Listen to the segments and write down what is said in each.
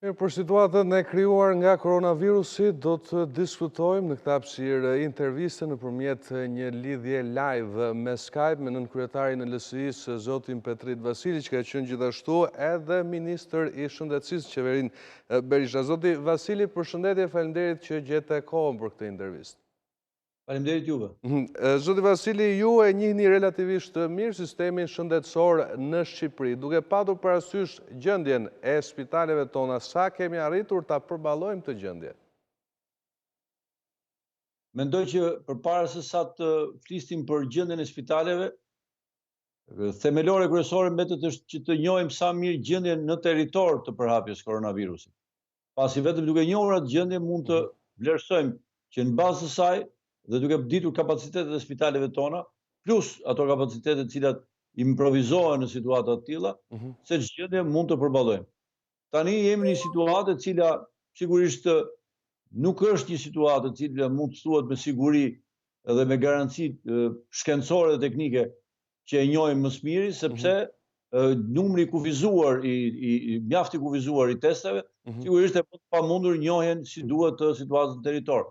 Për situatën e krijuar nga koronavirusi, do të diskutojmë në këtë hapësirë interviste nëpërmjet një lidhje live me Skype me Nënkryetarin e LSI-së, zotin Petrit Vasili, që ka qenë gjithashtu edhe ministër i Shëndetësisë qeverinë Berisha. Zoti Vasili, përshëndetje, faleminderit që gjete kohën për këtë intervistë. Faleminderit juve. Zoti Vasili, ju e njihni relativisht mirë sistemin shëndetësor në Shqipëri, duke patur parasysh gjendjen e spitaleve tona, sa kemi arritur ta përballojmë këtë gjendje? Mendoj që përpara se sa të flisnim për gjendjen e spitaleve, themelore kryesore mbetet është që të njohim sa mirë gjendjen në territor të përhapjes koronavirusit. Pasi vetëm duke njohur atë gjendje mund të vlerësojmë që në bazë të saj dhe duke ditur kapacitetet e spitaleve tona, plus ato kapacitetet cilat improvizohen në situata të tilla, se gjendje mund të përballojmë. Tani jemi në një situatë e cila sigurisht nuk është një situatë e cila mund të thuhet me siguri dhe me garanci shkencore dhe teknike që e njohim më së miri, sepse numri kufizuar i mjaft i kufizuar i testeve sigurisht e pamundur njohjen si duhet të situatës në territor.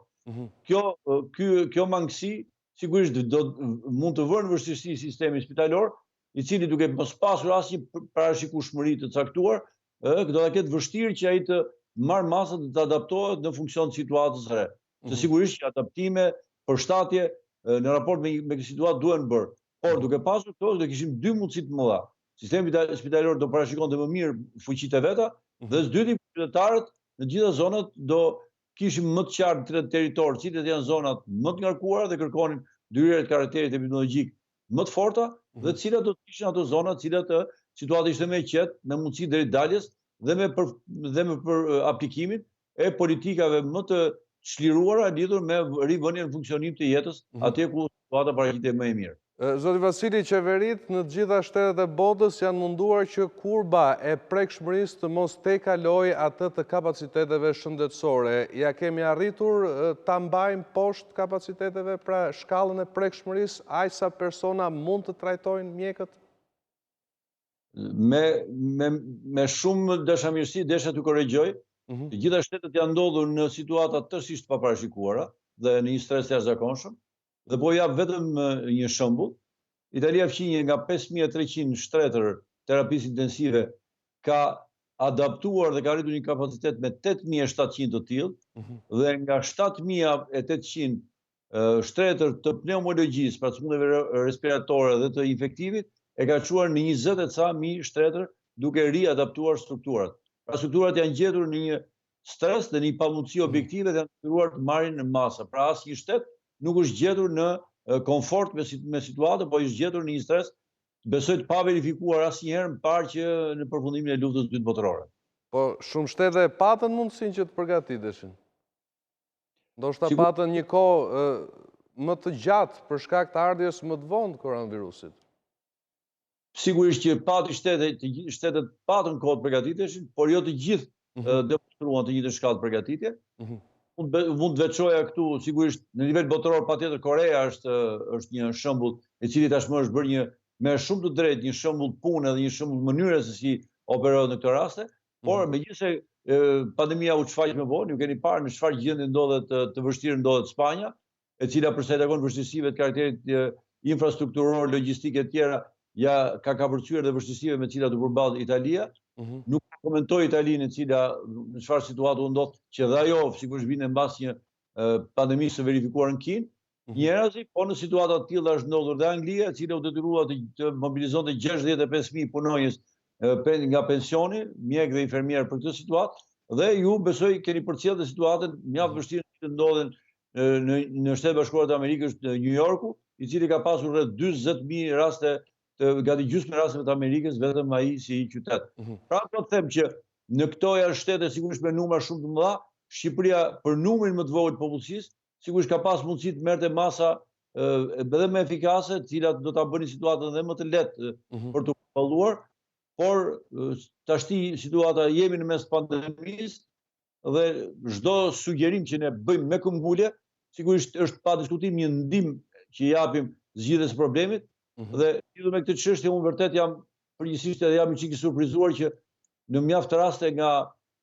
Kjo mangësi sigurisht mund të vërë në vështirësi sistemi spitalor, i cili duke mos pasur asnjë parashikueshmëri të caktuar, do ta ketë vështirë që ai të marrë masat dhe të adaptohet në funksion të situatës së re. Se sigurisht që adaptime, përshtatje në raport me këtë situatë duhen bërë. Por duke pasur këto, do kishim dy mundësi të mëdha. Sistemi spitalor do parashikonte më mirë fuqitë e veta, dhe së dyti qytetarët në gjitha zonat do kishim më të qartë të territor, cilat janë zonat më të ngarkuara dhe kërkonin dyert karakterit epidemiologjik më të forta, dhe cilat do të kishin ato zona cilat situata ishte më e qetë, me mundësi deri daljes dhe me për aplikimin e politikave më të çliruara lidhur me rivënien në funksionim të jetës, atje ku situata paraqitet më e mirë. Zoti Vasili, qeverit në të gjitha shtetet e botës janë munduar që kurba e prekshmërisë të mos tejkalojë atë të kapaciteteve shëndetësore. Ja kemi arritur ta mbajmë poshtë kapaciteteve, pra shkallën e prekshmërisë, aq sa persona mund të trajtojnë mjekët? Me shumë dashamirësi desha të korrigjoj, të gjitha shtetet janë ndodhur në situata tërësisht paparashikuara dhe në një stres të jashtëzakonshëm. Dhe po jap vetëm një shembull. Italia fqinje nga 5300 shtetër terapisë intensive ka adaptuar dhe ka arritur një kapacitet me 8700 të tillë, dhe nga 7800 shtetër të pneumologjisë, pra sëmundjeve respiratore dhe të infektivit, e ka çuar në 20 e ca mijë shtetër duke riadaptuar strukturat. Pra strukturat janë gjetur në një stres dhe një pamundësi objektive dhe janë detyruar të marrin në masa. Pra asnjë shtet nuk është gjetur në komfort me situatë, po është gjetur në një stres, besoj të pa verifikuar asnjëherë më parë që në përfundimin e luftës së dytë botërore. Po shumë shtete patën mundësinë që të përgatiteshin. Ndoshta patën një kohë më të gjatë për shkak të ardhjes më të vonë të koronavirusit. Sigurisht që shtetet patën kohë të përgatiteshin, por jo të gjithë demonstruan të njëjtën shkallë përgatitje. Mund të veçoja këtu, sigurisht në nivel botëror patjetër Korea është një shembull i cili tashmë është bërë me shumë të drejtë një shembull pune dhe një shembull mënyre se si operohet në këto raste, por megjithëse pandemia u çfaq më vonë, ju keni parë në çfarë gjendje ndodhet të vështirë ndodhet Spanja, e cila për sa i takon vështirësive të karakterit infrastrukturor, logjistike e tjera, ka kapërcyer dhe vështirësive me të cilat u përballet Italia. Nuk komentoj Italinë e cila në çfarë situatë u ndodh, që dhe ajo sigurisht vjen mbas një pandemie së verifikuar në Kinë. Njëherëzi, po në situata të tilla është ndodhur dhe Anglia, e cila u detyrua të mobilizonte 65.000 punonjës nga pensioni, mjek dhe infermier për këtë situatë, dhe ju besoj keni përcjellë situatën mjaft vështirë që ndodhen në Shtetet Bashkuara të Amerikës, në New Yorku, i cili ka pasur rreth 40.000 raste, gati gjysmë e rasteve të Amerikës, vetëm ai si qytet. Pra do të them që në këto janë shtete sigurisht me numra shumë të mëdha, Shqipëria për numrin më të vogël të popullsisë, sigurisht ka pas mundësi të merrte masa edhe më efikase, të cilat do ta bënin situatën edhe më të lehtë për të përballuar, por tashti situata jemi në mes pandemisë dhe çdo sugjerim që ne bëjmë me këmbgulje, sigurisht është pa diskutim një ndihmë që japim zgjidhjes së problemit. Dhe lidhur me këtë çështje, unë vërtet jam përgjithsisht edhe jam i çik i surprizuar që në mjaft raste nga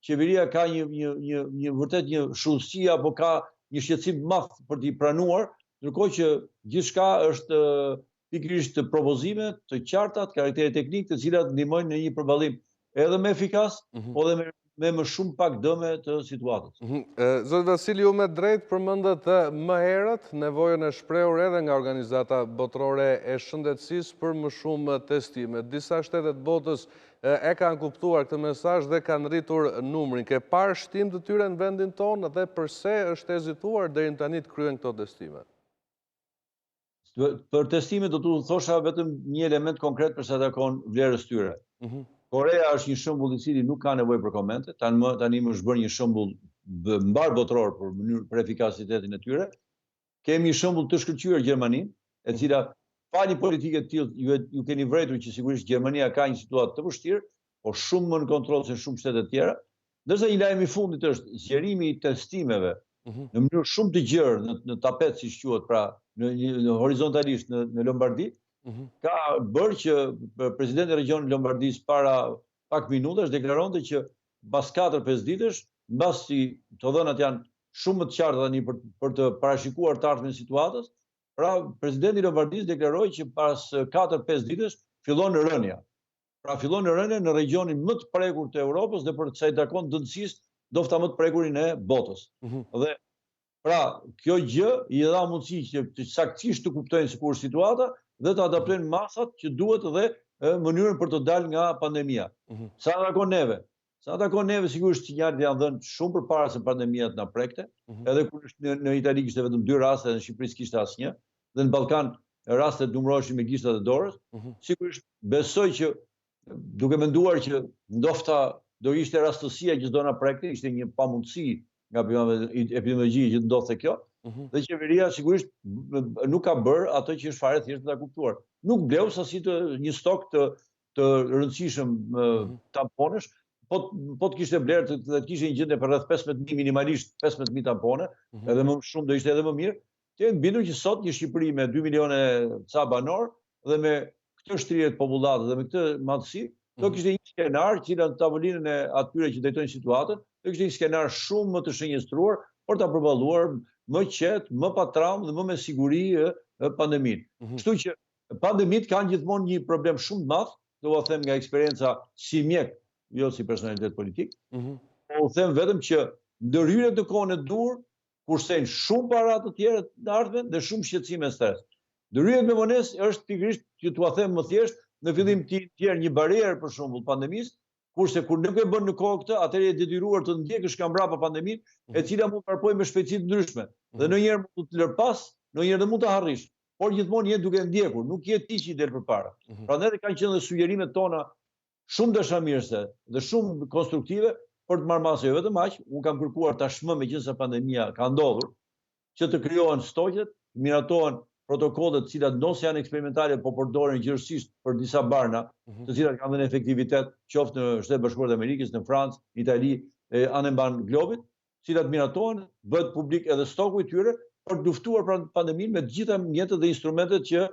qeveria ka vërtet një shullësi apo ka një shqetësim madh për t'i pranuar, ndërkohë që gjithçka është pikërisht propozime të qarta, të karakterit teknik, të cilat ndihmojnë në një përballim edhe më efikas, po edhe me më shumë pak dëme të situatës. Zoti Vasili, ju me drejt përmendet më herët nevojën e shprehur edhe nga organizata botërore e shëndetësisë për më shumë testime. Disa shtetet botës e kanë kuptuar këtë mesazh dhe kanë rritur numrin. Ke parë shtim të tyre në vendin tonë dhe pse është hezituar deri tani të kryen këto testime? Për testimet do t'u thosha vetëm një element konkret për sa takon vlerës tyre. Korea është një shembull i cili nuk ka nevojë për komente, tani më është bërë një shembull mbar botëror për efikasitetin e tyre. Kemi një shembull të shkëlqyer Gjermaninë, e cila pa një politikë të tillë ju keni vërejtur që sigurisht Gjermania ka një situatë të vështirë, por shumë më në kontroll se shumë shtete të tjera. Ndërsa një lajm i fundit është zgjerimi i testimeve në mënyrë shumë të gjerë në tapet, siç quhet, pra në horizontalisht në Lombardi, ka bërë që presidenti i regionit Lombardisë para pak minutash deklaronte që pas 4-5 ditësh, mbasi të dhënat janë shumë më të qarta tani për të parashikuar të ardhmen e situatës, pra presidenti i Lombardisë deklaroi që pas 4-5 ditësh fillon rënja. Pra fillon rënja në regionin më të prekur të Europës dhe për sa i takon dënësisë, dofta më të prekurin e botës. Dhe pra kjo gjë i dha mundësi që të saktësisht të kuptojnë sikur është situata dhe të adaptojnë masat që duhet dhe mënyrën për të dalë nga pandemia. Sa takon neve sigurisht sinjalet janë dhënë shumë përpara se pandemia të na prekte, edhe kur në Itali kishte vetëm 2 raste, në Shqipëri s'kishte asnjë, dhe në Ballkan rastet numëroheshin me gishtat e dorës. Sigurisht besoj që duke menduar që ndofta do ishte rastësia që s'do na prekte, ishte një pamundësi nga epidemiologjia që ndodhte kjo, dhe qeveria sigurisht nuk ka bërë ato që është fare thjesht ta kuptuar. Nuk bleu sasi një stok të rëndësishëm tamponesh, po të kishte blerë të kishte një gjendje për rreth 15.000 minimalisht 15.000 tampone, edhe më shumë do ishte edhe më mirë. Të jenë bindur që sot një Shqipëri me 2 milione ca banor dhe me këtë shtrihje të popullatës dhe me këtë madhësi, do kishte një skenar që në tavolinën e atyre që drejtojnë situatën, do kishte një skenar shumë më të shenjëstruar për ta përballuar më qetë, më pa traumë dhe më me siguri pandeminë. Kështu që pandemitë kanë gjithmonë një problem shumë të madh, do ta them nga eksperienca si mjek, jo si personalitet politik. Po u them vetëm që ndërhyrjet në kohën e dur kursejnë shumë para të tjera të ardhmen dhe shumë shqetësim e stres. Ndërhyrjet me vonesë është pikërisht që t'ua them më thjesht, në fillim të tjerë një barierë për shembull pandemisë, kurse kur nuk e bën në kohë këtë, atëherë je detyruar të ndjekësh ka mbrapa pandeminë, e cila mund të parpojë me shpejtësi të ndryshme. Dhe ndonjëherë mund të lërpas, ndonjëherë dhe mund të harrish, por gjithmonë je duke ndjekur, nuk je ti që i del përpara. Prandaj kanë qenë dhe sugjerimet tona shumë dashamirëse dhe shumë konstruktive për të marrë masë, jo vetëm aq, unë kam kërkuar tashmë meqense pandemia ka ndodhur, që të krijohen stoqet, miratohen protokollet të cilat nëse janë eksperimentale po përdoren gjithësisht për disa barna, të cilat kanë dhënë efektivitet qoftë në Shtetet Bashkuara të Amerikës, në Francë, Itali, anë mban globit, të cilat miratohen, bëhet publik edhe stoku i tyre për të luftuar pandeminë me të gjitha mjetet dhe instrumentet që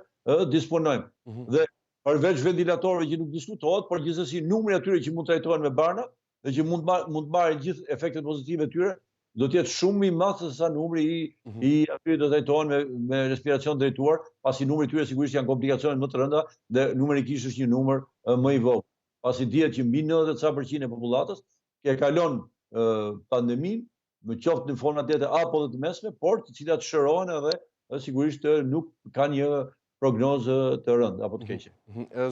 disponojmë. Dhe përveç ventilatorëve që nuk diskutohet, por gjithsesi numri atyre që mund trajtohen me barna dhe që mund të marrin gjithë efektet pozitive të tyre, do të jetë shumë i madh se sa numri i atyre do trajtohen me respiracion drejtuar, pasi numri i tyre sigurisht janë komplikacione më të rënda dhe numerikisht është një numër më i vogël. Pasi dihet që mbi 90% e popullatës e kalon pandeminë, në qoftë në forma tjetër apo të mesme, por të cilat shërohen edhe sigurisht nuk kanë një prognozë të rëndë apo të keqe.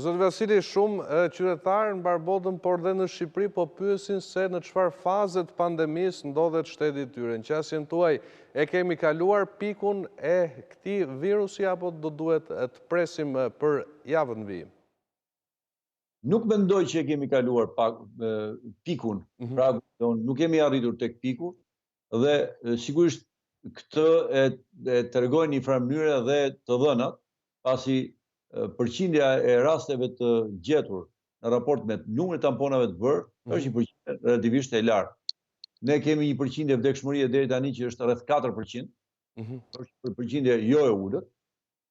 Zoti Vasili, shumë qytetarë në mbar botën, por dhe në Shqipëri, po pyesin se në çfarë faze të pandemisë ndodhet shteti i tyre. Në qasjen tuaj, e kemi kaluar pikun e këtij virusi apo do duhet të presim për javën vijim? Nuk mendoj që e kemi kaluar pikun, pra nuk kemi arritur tek piku dhe sigurisht këtë e tregojnë në një farë mënyre dhe të dhënat, pasi përqindja e rasteve të gjetur në raport me numrin e tamponave të bërë është një përqindje relativisht e lartë. Ne kemi një përqindje vdekshmërie deri tani që është rreth 4%, është një përqindje jo e ulët,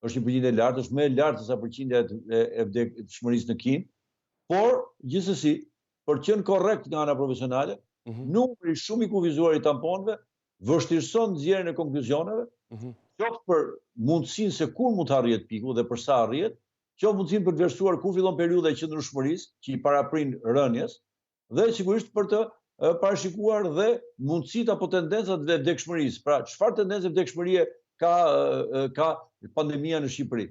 është një përqindje e lartë, është më e lartë se sa përqindja e vdekshmërisë në Kinë, por gjithsesi, për të qenë korrekt nga ana profesionale, numri shumë i kufizuar i tamponëve vështirëson nxjerrjen e konkluzioneve, qoftë për mundësinë se kur mund të arrihet piku dhe për sa arrihet, qoftë mundësinë për të vlerësuar ku fillon periudha e qëndrueshmërisë, që i paraprin rënjes, dhe sigurisht për të parashikuar dhe mundësitë apo tendencat e vdekshmërisë. Pra, çfarë tendencë vdekshmërie ka pandemia në Shqipëri?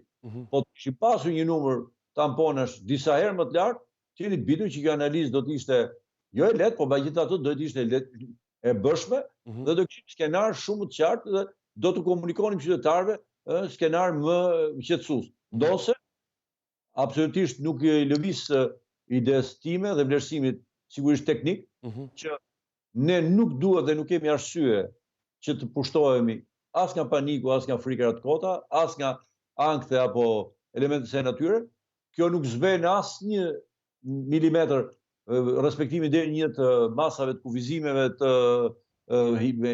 Po të kishim pasur një numër tamponash disa herë më të lartë, keni bitur që kjo analizë do të ishte jo e lehtë, po megjithatë do të ishte e bëshme dhe do kishim skenar shumë të qartë dhe do të komunikonim qytetarëve skenar më qetësues. Ndose absolutisht nuk i lëviz ides time dhe vlerësimit sigurisht teknik, që ne nuk duhet dhe nuk kemi arsye që të pushtohemi as nga paniku, as nga frika të kota, as nga ankthe apo elementet e natyre. Kjo nuk zben asnjë milimetër respektimi deri një të masave të kufizimeve, të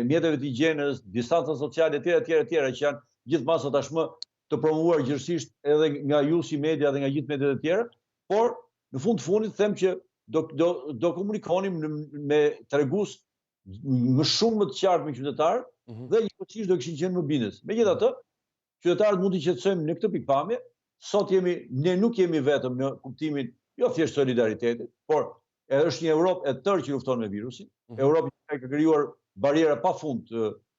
mjeteve të higjienës, distanca sociale etj, që janë gjithë masa tashmë të promovuar gjithësisht edhe nga ju si media dhe nga gjithë mediat e tjera, por në fund të fundit them që do komunikonim me tregues më shumë më të qartë me qytetarët dhe njëkohësisht do kishin qenë më bindës. Megjithatë, qytetarët mund t'i qetësojmë në këtë pikpamje. Sot ne nuk jemi vetëm në kuptimin jo thjesht solidaritetit, por është një Europë e tërë që lufton me virusin, Europë që ka krijuar bariera pafund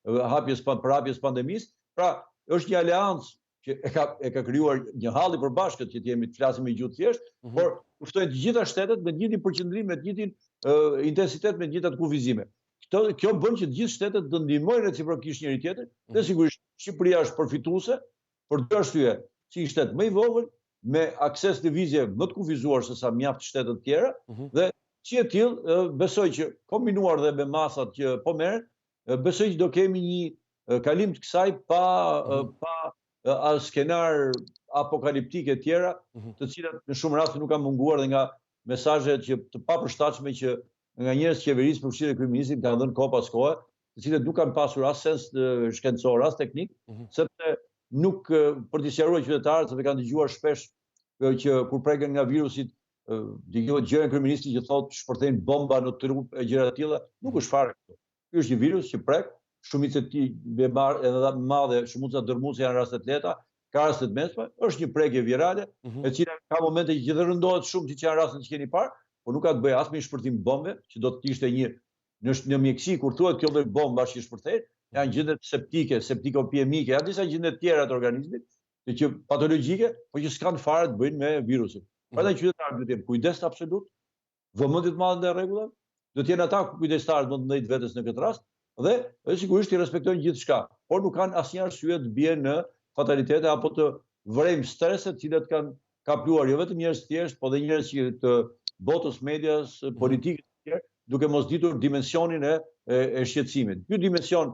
përhapjes pandemisë. Pra, është një aleancë që e ka krijuar një hall i përbashkët që të flasim me gjuhë thjesht, por luftojnë të gjitha shtetet me të njëjtin përqendrim, me të njëjtin intensitet, me të njëjtat kufizime. Kjo bën që të gjithë shtetet të ndihmojnë reciprokisht njëri tjetrin dhe sigurisht Shqipëria është përfituese për dy arsye, si një shtet më i vogël me akses lëvizje më të kufizuar se sa mjaft shtetet tjera dhe që e tillë besoj që kombinuar dhe me masat që po merren, besoj që do kemi një kalim të kësaj pa skenar apokaliptike tjera, të cilat në shumë raste nuk kanë munguar dhe nga mesazhet që të papërshtatshme që nga njerëz qeverisë përfshirë dhe kryeministit kanë dhënë kohë pas kohe, të cilët nuk kanë pasur as sens shkencor, as teknik, sepse nuk për t'i sqaruar qytetarët, sepse kanë dëgjuar shpesh që kur preken nga virusit, dëgjohet kryeministi që thotë shpërthejnë bomba në trup e gjëra të tilla, nuk është fare kështu. Ky është një virus që prek, shumica e tij edhe madhe, shumica dërmuese janë raste të lehta, ka raste të mesme, është një prekje virale, e cila ka momente që dhe rëndohet shumë, siç janë rastet që keni parë, por nuk ka të bëjë as me shpërtim bombe, që do të ishte një në mjeksi kur thuhet kjo lloj bombë bashkë shpërthet, janë gjendje septike, septikopiemike, janë disa gjendje tjera të organizmit, që patologjike, por që s'kan fare të bëjnë me virusin. Prandaj qytetarët duhet të jenë kujdes absolut, vëmendje të madhe ndaj rregullave, do të jenë ata kujdestarët më të ndëjt vetes në këtë rast dhe sigurisht i respektojnë gjithçka, por nuk kanë asnjë arsye të bien në fatalitete apo të vrejmë strese të cilat kanë kapluar jo vetëm njerëz thjesht, por dhe njerëz që të botës medias, politikës të tjerë, duke mos ditur dimensionin e shqetësimit. Ky dimension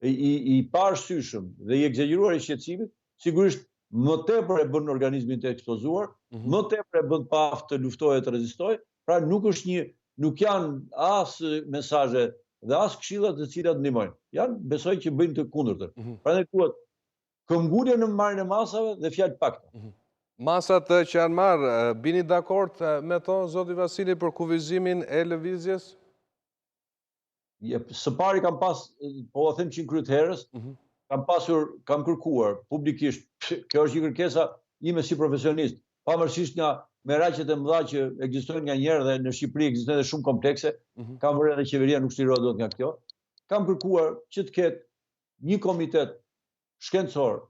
i parësyshëm dhe i egzageruar i shqetësimit, sigurisht më tepër e bën organizmin të ekspozuar, më tepër e bën pa aft të luftojë të rezistojë, pra nuk janë as mesazhe dhe as këshilla të cilat ndihmojnë. Janë, besoj që bëjnë të kundërtën. Prandaj thuhet këmbgulje në marrjen e masave dhe fjalë pakta. Masat që janë marrë, bini dakord me to, zoti Vasili, për kufizimin e lëvizjes? Së pari kam pas, po a them 100 kryet herës, kam kërkuar publikisht, kjo është një kërkesa ime si profesionist, pavarësisht nga meratjet e mëdha që ekzistojnë nga njerë dhe në Shqipëri ekzistojnë dhe shumë komplekse, kam vërë edhe qeveria nuk shtirohet dot nga kjo, kam kërkuar që të ketë një komitet shkencor,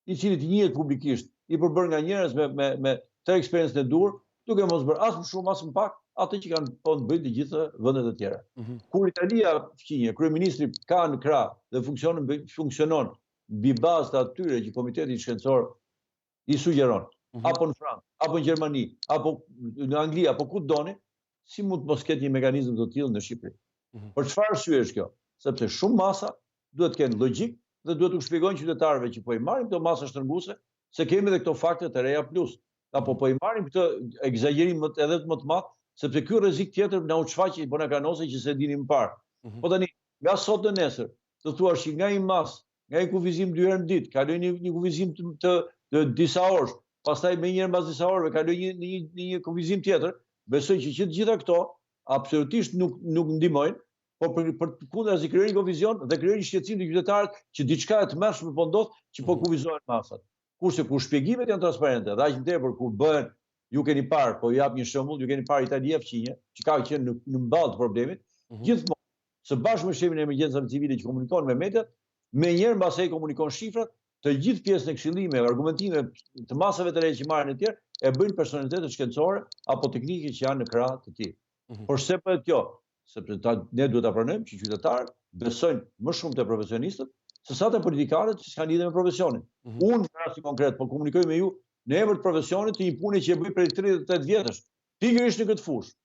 i cili të njihet publikisht, i përbër nga njerëz me të eksperiencën e dur, duke mos bërë as më shumë as më pak atë që kanë po të bëjnë të gjitha vendet e tjera. Kur Italia fqinje, kryeministri ka në krah dhe funksionon mbi bazë të atyre që komiteti shkencor i sugjeron, apo në Francë, apo në Gjermani, apo në Angli, apo ku doni, si mund të mos ketë një mekanizëm të tillë në Shqipëri? Për çfarë arsye është kjo? Sepse shumë masa duhet të kenë logjik dhe duhet të shpjegojnë qytetarëve që po i marrin këto masa shtrënguese se kemi edhe këto fakte të reja plus, apo po i marrim këtë egzagerim edhe më të madh, sepse ky rrezik tjetër na u shfaqi bonakanose që se dini më parë. Po tani, nga sot në nesër, të thuash që nga një mas, nga një kufizim 2 herë në ditë, kaloj një kufizim të disa orësh, pastaj me një herë mbas disa orëve kaloj një kufizim tjetër, besoj që të gjitha këto absolutisht nuk ndihmojnë, por për kundër si krijojnë konfuzion dhe krijojnë shqetësim të qytetarët që diçka e tmerrshme po ndodh që po kufizohen masat. Kurse kur shpjegimet janë transparente, dhe aq më tepër kur bëhen, ju keni parë, po jap një shembull, ju keni parë Itali e fqinje, që ka qenë në mballë të problemit, gjithmonë së bashku me shefin e emergjencave civile që komunikon me mediat, menjëherë mbas ai komunikon shifrat, të gjithë pjesën e këshillimeve, argumentime të masave të reja që marrin e tjerë, e bëjnë personalitetet shkencore apo teknike që janë në krah të tij. Por se bëhet kjo, sepse ne duhet ta pranojmë që qytetarët besojnë më shumë te profesionistët se sa te politikanët që s'kan lidhje me profesionin. Unë në rastin konkret po komunikoj me ju në emër të profesionit të një pune që e bëj prej 38 vjetësh, pikërisht në këtë fushë.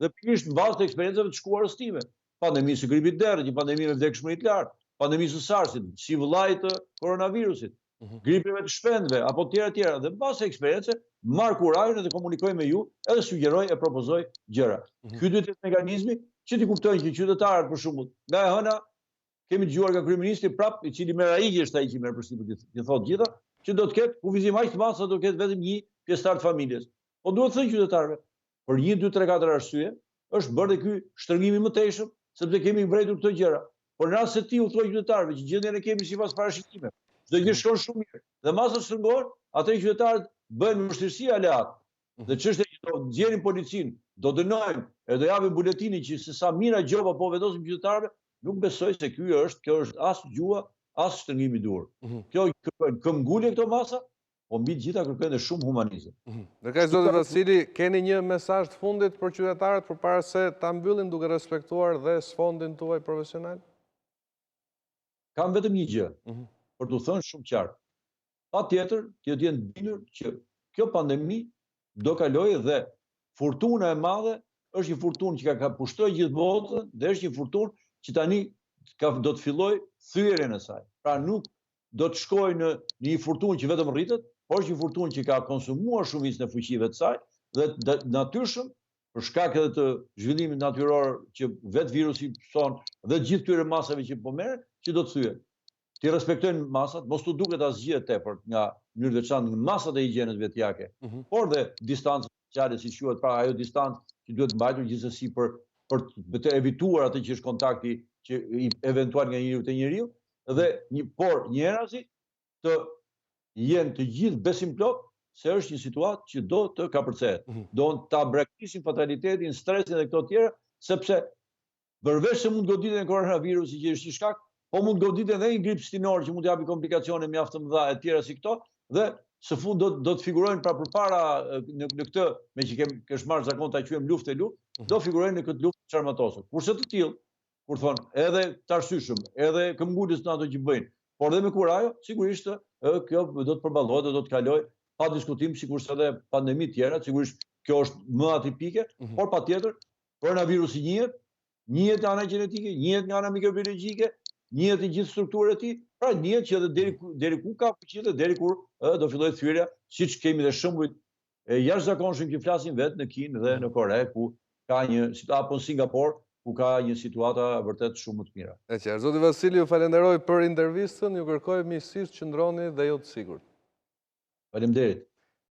Dhe pikërisht në bazë të eksperiencave të shkuarës time. Pandemisë së gripit derë, një pandemi me vdekshmëri të lartë, pandemisë së SARS-it, si vëllai të koronavirusit, gripeve të shpendëve apo tjera, dhe pas eksperiencë marr kurajin dhe komunikoj me ju, edhe sugjeroj e propozoj gjëra. Ky duhet të jetë mekanizmi që ti kuptojnë që qytetarët për shembull, nga e hëna kemi dëgjuar nga kryeministri prap, i cili merr ai është ai që merr përshtypjen të thotë gjitha, që do të ketë kufizim aq të madh sa do të ketë vetëm një pjesëtar të familjes. Po duhet të thënë qytetarëve, për 1, 2, 3, 4 arsye, është bërë ky shtrëngimi më tejshëm, sepse kemi mbërritur këto gjëra. Por në rast se ti u thua qytetarëve që gjendjen e kemi sipas parashikimeve, çdo gjë shkon shumë mirë. Dhe masa shtrëngohet, atëherë qytetarët bëhen me vështirësi aleat. Dhe çështja që do nxjerrin policinë, do dënojmë e do japim buletinin që se sa mira gjoba po vendosim qytetarëve, nuk besoj se kjo është as gjua, as shtrëngimi i dur. Kjo kërkojnë këmbgulje këto masa, po mbi të gjitha kërkojnë shumë humanizëm. Ndërkaq zoti Vasili, keni një mesazh të fundit për qytetarët përpara se ta mbyllim duke respektuar dhe sfondin tuaj profesional? Kam vetëm një gjë për t'u thënë shumë qartë. Patjetër, të jenë bindur që kjo pandemi do kalojë dhe fortuna e madhe është një fortunë që ka pushtoj gjithë botën dhe është një fortunë që tani do të filloj thyerjen e saj. Pra nuk do të shkojë në një fortunë që vetëm rritet, por është një fortunë që ka konsumuar shumicën e fuqive të saj dhe natyrshëm për shkak edhe të zhvillimit natyror që vetë virusi son dhe gjithë këtyre masave që po merren, që do të thyet. Ti respektojnë masat, mos t'u duket asgjë tepër nga mënyrë veçantë masat e higjienës vetjake, por dhe distanca sociale si quhet, pra ajo distancë që duhet mbajtur gjithsesi për të evituar atë që është kontakti që eventual nga njeriu te njeriu, dhe por njëherësi të jenë të gjithë besimplot se është një situatë që do të kapërcehet. Do ta braktisin fatalitetin, stresin dhe këto tjera, sepse përveç se mund goditen koronavirusi që është një shkak, po mund goditen edhe një grip stinor që mund të japi komplikacione mjaft të mëdha e tjera si këto, dhe së fund do të figurojnë pra përpara në këtë, me që kesh marrë zakon ta quajmë luftë, do figurojnë në këtë luftë çarmatosur. Kurse të tillë, kur thonë edhe të arsyeshëm, edhe këmbgulës në ato që bëjnë, por edhe me kurajo, sigurisht kjo do të përballohet dhe do të kalojë pa diskutim, sikurse edhe pandemi tjera, sigurisht kjo është më atipike, por patjetër koronavirusi njihet nga ana gjenetike, njihet nga ana mikrobiologjike, njihet në gjithë strukturët e tij, pra njihet që edhe deri ku ka fuqi dhe deri kur do fillojë thyerja, siç kemi dhe shembuj e jashtëzakonshëm që flasin vetë në Kinë dhe në Kore, ku ka apo në Singapur, ku ka një situata vërtet shumë më të mira. E qartë. Zoti Vasili, ju falenderoj për intervistën, ju kërkoj miqësisht qëndroni dhe jo të sigurt. Faleminderit.